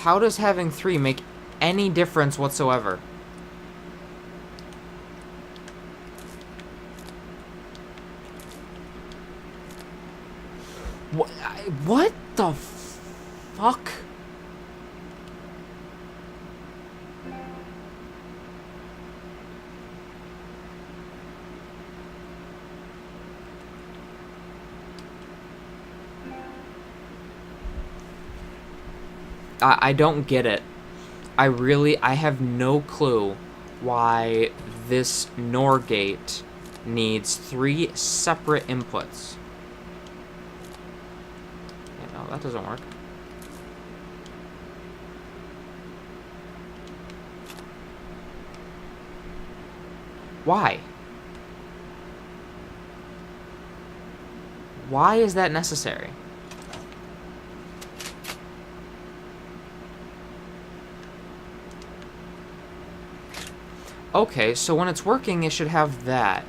How does having 3 make any difference whatsoever? What the fuck? I don't get it. I have no clue why this NOR gate needs 3 separate inputs. Yeah, no, that doesn't work. Why? Why is that necessary? Okay, so when it's working, it should have that.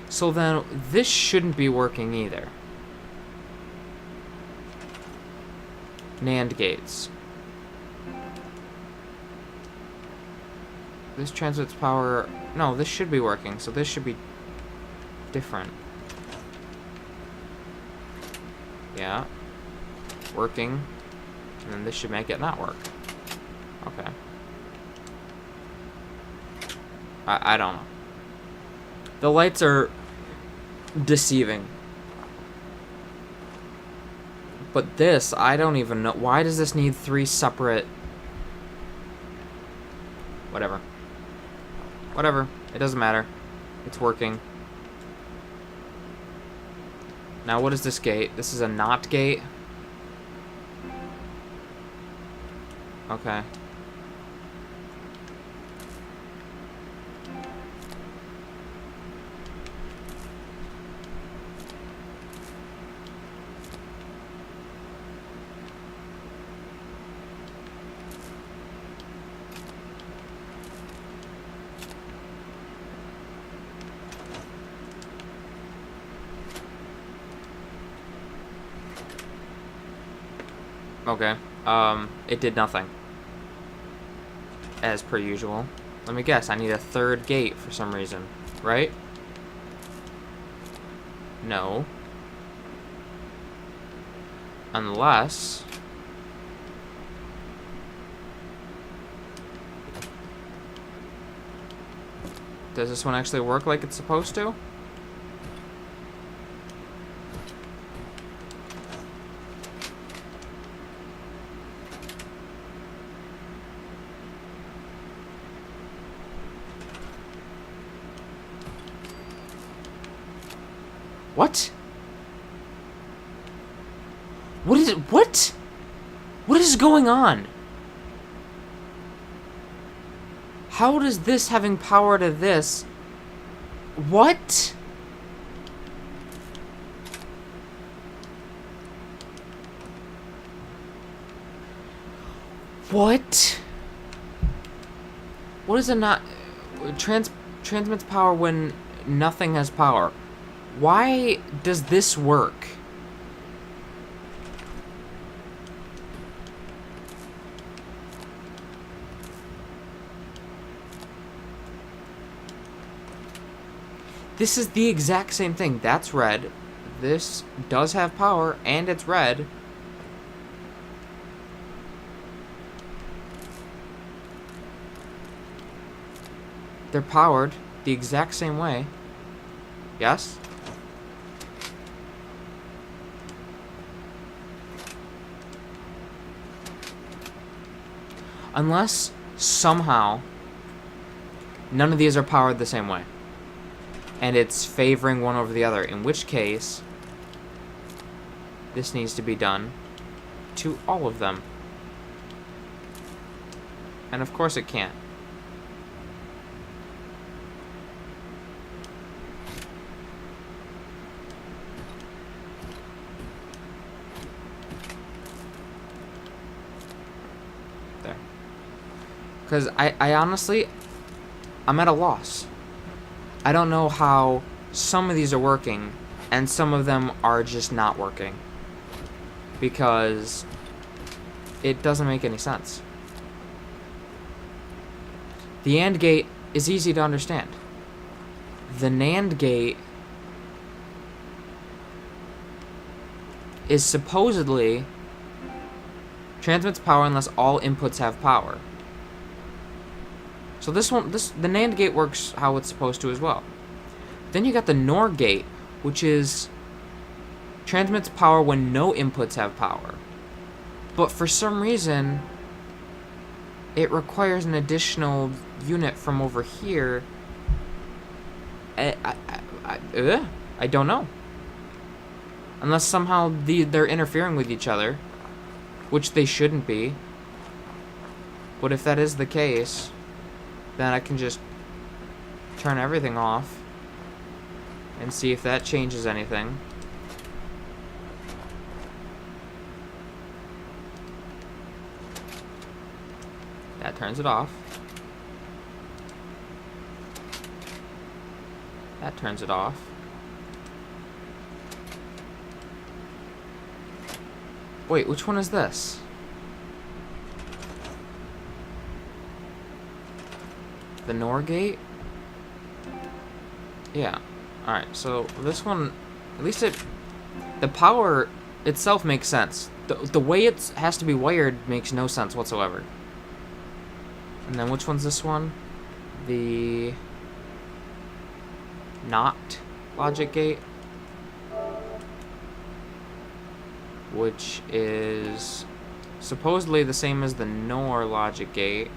So then, this shouldn't be working either. NAND gates. This transmits power... No, this should be working, so this should be different. Yeah. Working. And then this should make it not work. Okay. I don't know. The lights are deceiving. But this, I don't even know. Why does this need 3 separate... Whatever. Whatever. It doesn't matter. It's working. Now what is this gate? This is a NOT gate? Okay. Okay. It did nothing. As per usual. Let me guess, I need a 3rd gate for some reason, right? No. Unless... Does this one actually work like it's supposed to? What? What is it? What? What is going on? How does this having power to this? What? What? What is it not? Transmits power when nothing has power. Why does this work? This is the exact same thing. That's red. This does have power, and it's red. They're powered the exact same way. Yes? Unless, somehow, none of these are powered the same way. And it's favoring one over the other. In which case, this needs to be done to all of them. And of course it can't. There. Because I honestly, I'm at a loss. I don't know how some of these are working and some of them are just not working. Because it doesn't make any sense. The AND gate is easy to understand. The NAND gate is supposedly transmits power unless all inputs have power. So the NAND gate works how it's supposed to as well. Then you got the NOR gate, which is transmits power when no inputs have power. But for some reason, it requires an additional unit from over here. I don't know. Unless somehow they're interfering with each other, which they shouldn't be. But if that is the case, then I can just turn everything off and see if that changes anything. That turns it off. That turns it off. Wait, which one is this? The NOR gate? Yeah. Alright, so this one, at least the power itself makes sense. The way it has to be wired makes no sense whatsoever. And then which one's this one? The NOT logic gate, which is supposedly the same as the NOR logic gate.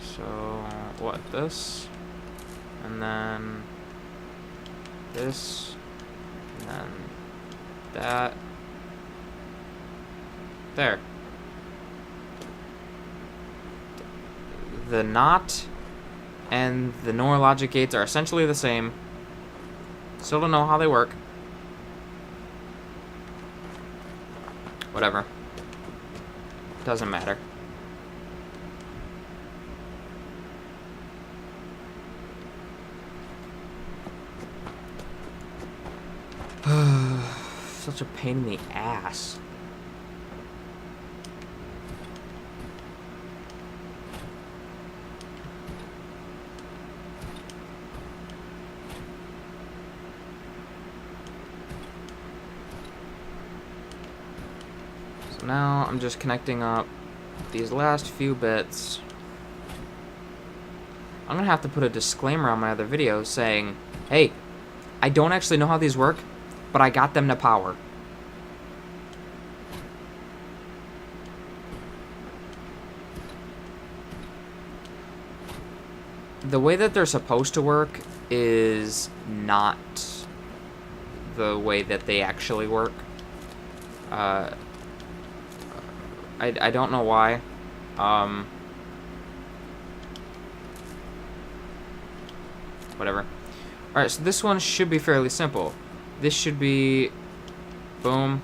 So what, this, and then this, and then that. There. The NOT and the NOR logic gates are essentially the same. Still don't know how they work. Whatever. Doesn't matter. Such a pain in the ass. So now I'm just connecting up these last few bits. I'm gonna have to put a disclaimer on my other videos saying, hey, I don't actually know how these work, but I got them to power. The way that they're supposed to work is not the way that they actually work. I don't know why. Whatever. Alright, so this one should be fairly simple. This should be... boom.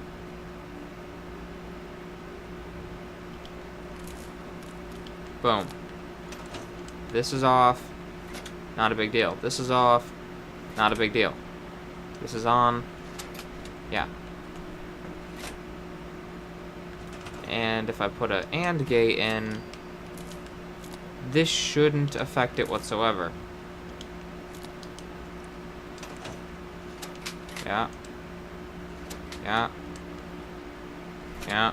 Boom. This is off. Not a big deal. This is off. Not a big deal. This is on. Yeah. And if I put an AND gate in, this shouldn't affect it whatsoever. Yeah. Yeah. Yeah.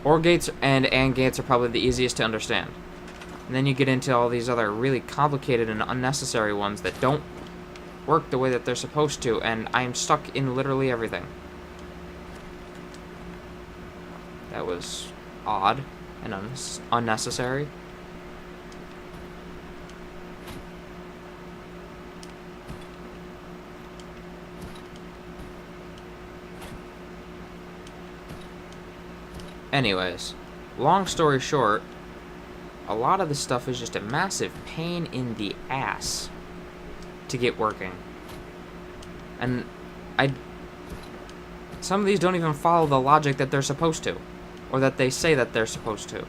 OR gates and AND gates are probably the easiest to understand. And then you get into all these other really complicated and unnecessary ones that don't work the way that they're supposed to, and I'm stuck in literally everything. That was odd and unnecessary. Anyways, long story short, a lot of this stuff is just a massive pain in the ass to get working. And some of these don't even follow the logic that they're supposed to, or that they say that they're supposed to.